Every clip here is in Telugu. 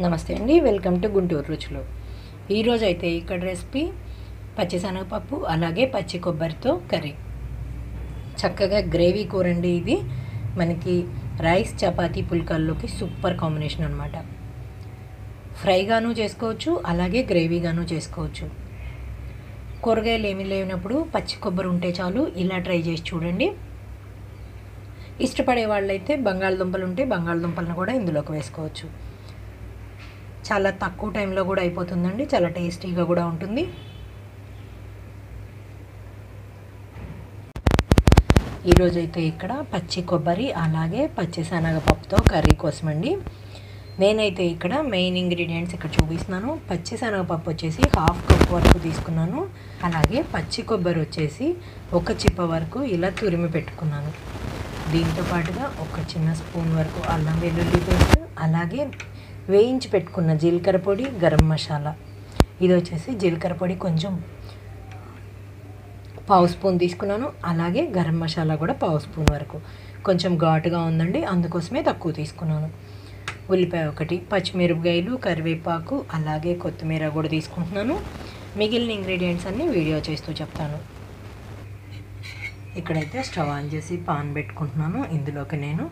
నమస్తే అండి, వెల్కమ్ టు గుంటూరు రుచులు. ఈరోజు అయితే ఇక్కడ రెసిపీ పచ్చిశనగపప్పు అలాగే పచ్చి కొబ్బరితో కర్రీ. చక్కగా గ్రేవీ కూర అండి ఇది. మనకి రైస్ చపాతీ పుల్కాల్లోకి సూపర్ కాంబినేషన్ అనమాట. ఫ్రైగాను చేసుకోవచ్చు, అలాగే గ్రేవీగాను చేసుకోవచ్చు. కూరగాయలు ఏమీ లేనప్పుడు పచ్చి కొబ్బరి ఉంటే చాలు, ఇలా ట్రై చేసి చూడండి. ఇష్టపడే వాళ్ళైతే బంగాళదుంపలు ఉంటే బంగాళదుంపలను కూడా ఇందులోకి వేసుకోవచ్చు. చాలా తక్కువ టైంలో కూడా అయిపోతుందండి, చాలా టేస్టీగా కూడా ఉంటుంది. ఈరోజైతే ఇక్కడ పచ్చి కొబ్బరి అలాగే పచ్చి శనగపప్పుతో కర్రీ కోసమండి. నేనైతే ఇక్కడ మెయిన్ ఇంగ్రీడియంట్స్ ఇక్కడ చూపిస్తున్నాను. పచ్చి శనగపప్పు వచ్చేసి 1/2 కప్ వరకు తీసుకున్నాను. అలాగే పచ్చి కొబ్బరి వచ్చేసి 1 చిప్ప వరకు ఇలా తురిమి పెట్టుకున్నాను. దీంతో పాటుగా ఒక చిన్న స్పూన్ వరకు అల్లం వెల్లుల్లి పేస్ట్, అలాగే వేయించి పెట్టుకున్న జీలకర్ర పొడి, గరం మసాలా. ఇది వచ్చేసి జీలకర్ర పొడి కొంచెం 1/2 స్పూన్ తీసుకున్నాను. అలాగే గరం మసాలా కూడా 1/2 స్పూన్ వరకు. కొంచెం ఘాటుగా ఉందండి, అందుకోసమే తక్కువ తీసుకున్నాను. ఉల్లిపాయ 1, పచ్చిమిరపకాయలు, కరివేపాకు, అలాగే కొత్తిమీర కూడా తీసుకుంటున్నాను. మిగిలిన ఇంగ్రీడియంట్స్ అన్నీ వీడియో చేస్తూ చెప్తాను. ఇక్కడైతే స్టవ్ ఆన్ చేసి పాన్ పెట్టుకుంటున్నాను. ఇందులోకి నేను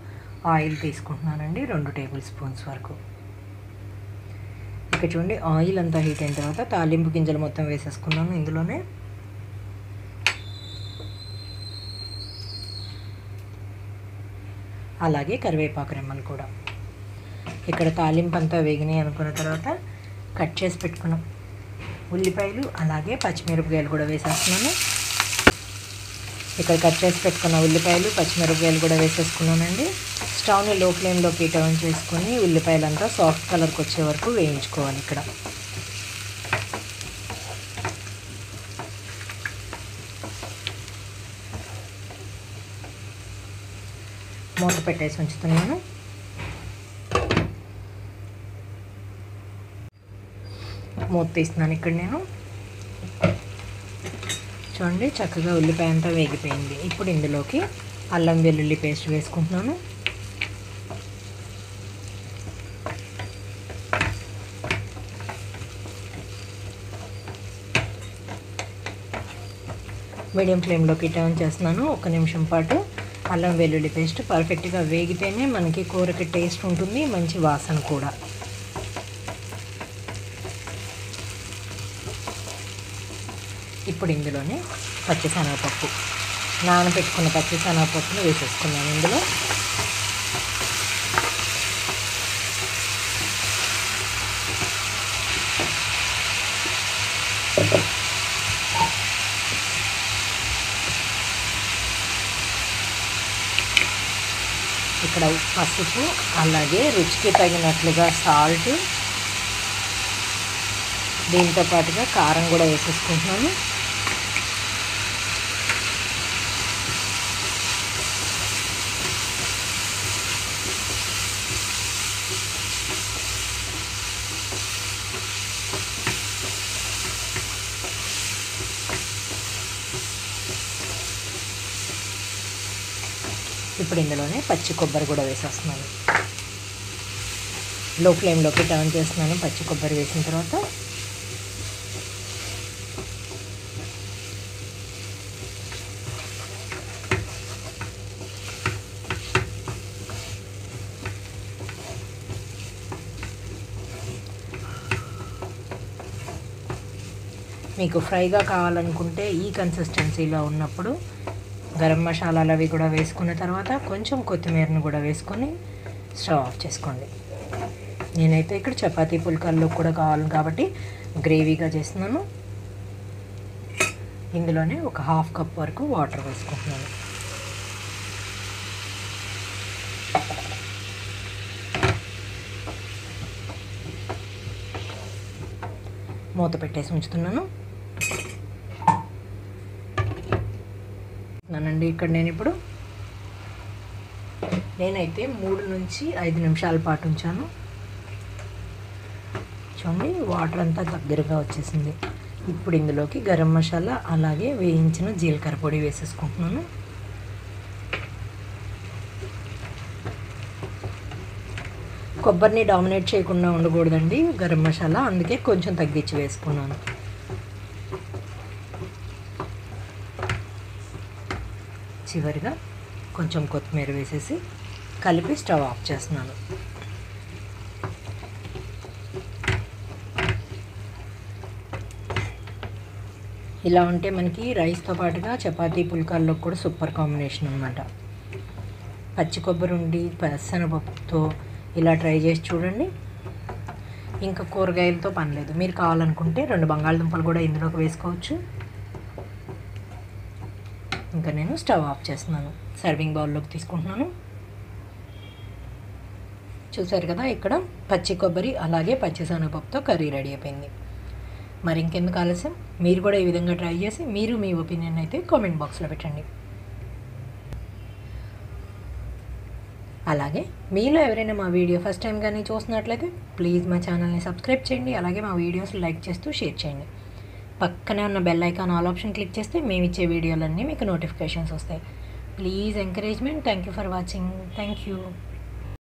ఆయిల్ తీసుకుంటున్నానండి, 2 టేబుల్ స్పూన్స్ వరకు. ఇక్కడ చూడండి, ఆయిల్ అంతా హీట్ అయిన తర్వాత తాలింపు గింజలు మొత్తం వేసేసుకున్నాను ఇందులోనే. అలాగే కరివేపాకు రెమ్మలు కూడా. ఇక్కడ తాలింపు అంతా వేగినాయి అనుకున్న తర్వాత కట్ చేసి పెట్టుకున్న ఉల్లిపాయలు అలాగే పచ్చిమిరపకాయలు కూడా వేసేస్తున్నాను. ఇక్కడ కట్ చేసి పెట్టుకున్న ఉల్లిపాయలు పచ్చిమిరపకాయలు కూడా వేసేసుకున్నానండి. స్టవ్ని లో ఫ్లేమ్లోకి టర్న్ చేసుకొని ఉల్లిపాయలంతా సాఫ్ట్ కలర్కి వచ్చే వరకు వేయించుకోవాలి. ఇక్కడ మూత పెట్టేసి ఉంచుతున్నాను. మూత తీస్తున్నాను. ఇక్కడ నేను చూడండి, చక్కగా ఉల్లిపాయ అంతా వేగిపోయింది. ఇప్పుడు ఇందులోకి అల్లం వెల్లుల్లి పేస్ట్ వేసుకుంటున్నాను. మీడియం ఫ్లేమ్లోకి టర్న్ చేస్తున్నాను. 1 నిమిషం పాటు అల్లం వెల్లుల్లి పేస్ట్ పర్ఫెక్ట్గా వేగితేనే మనకి కూరకి టేస్ట్ ఉంటుంది, మంచి వాసన కూడా. ఇప్పుడు ఇందులోనే పచ్చిశనగపప్పు, నానబెట్టుకున్న పచ్చిశనగపప్పును వేసేసుకున్నాను ఇందులో. ఇక్కడ పసుపు, అలాగే రుచికి తగినట్లుగా సాల్ట్, దీంతో పాటుగా కారం కూడా వేసేసుకుంటున్నాను. ఇప్పుడు ఇందులోనే పచ్చి కొబ్బరి కూడా వేసేస్తున్నాను. లో ఫ్లేమ్లోకి టర్న్ చేస్తున్నాను. పచ్చి కొబ్బరి వేసిన తర్వాత మీకు ఫ్రైగా కావాలనుకుంటే ఈ కన్సిస్టెన్సీలో ఉన్నప్పుడు గరం మసాలాలు అవి కూడా వేసుకున్న తర్వాత కొంచెం కొత్తిమీరను కూడా వేసుకొని స్టవ్ ఆఫ్ చేసుకోండి. నేనైతే ఇక్కడ చపాతీ పుల్కాల్లో కూడా కావాలి కాబట్టి గ్రేవీగా చేస్తున్నాను. ఇందులోనే ఒక 1/2 కప్ వరకు వాటర్ వేసుకుంటున్నాను. మూత పెట్టేసి ఉంచుతున్నాను. నండి ఇక్కడ నేనైతే 3 నుంచి 5 నిమిషాల పాటు ఉంచాను. చూడండి, వాటర్ అంతా దగ్గరగా వచ్చేసింది. ఇప్పుడు ఇందులోకి గరం మసాలా అలాగే వేయించిన జీలకర్ర పొడి వేసేసుకుంటున్నాను. కొబ్బరిని డామినేట్ చేయకుండా ఉండకూడదండి గరం మసాలా, అందుకే కొంచెం తగ్గించి వేసుకున్నాను. చివరిగా కొంచెం కొత్తిమీర వేసేసి కలిపి స్టవ్ ఆఫ్ చేస్తున్నాను. ఇలా ఉంటే మనకి రైస్తో పాటుగా చపాతీ పుల్కాల్లో కూడా సూపర్ కాంబినేషన్ అనమాట. పచ్చి కొబ్బరి ఉండి శనగపప్పుతో ఇలా ట్రై చేసి చూడండి. ఇంకా కూరగాయలతో పని లేదు. మీరు కావాలనుకుంటే 2 బంగాళదుంపలు కూడా ఇందులోకి వేసుకోవచ్చు. ఇంకా నేను స్టవ్ ఆఫ్ చేస్తున్నాను. సర్వింగ్ బౌల్లోకి తీసుకుంటున్నాను. చూసారు కదా, ఇక్కడ పచ్చి కొబ్బరి అలాగే పచ్చి శనగపప్పుతో కర్రీ రెడీ అయిపోయింది. మరి ఇంకెందుకు ఆలస్యం, మీరు కూడా ఈ విధంగా ట్రై చేసి మీరు మీ ఒపీనియన్ అయితే కామెంట్ బాక్స్లో పెట్టండి. అలాగే మీలో ఎవరైనా మా వీడియో ఫస్ట్ టైం కానీ చూస్తున్నట్లయితే ప్లీజ్ మా ఛానల్ని సబ్స్క్రైబ్ చేయండి. అలాగే మా వీడియోస్ లైక్ చేస్తూ షేర్ చేయండి. పక్కనే ఉన్న bell icon all option click చేస్తే మేము ఇచ్చే వీడియోలన్నీ మీకు నోటిఫికేషన్స్ వస్తాయి. Please encouragement. Thank you for watching. Thank you.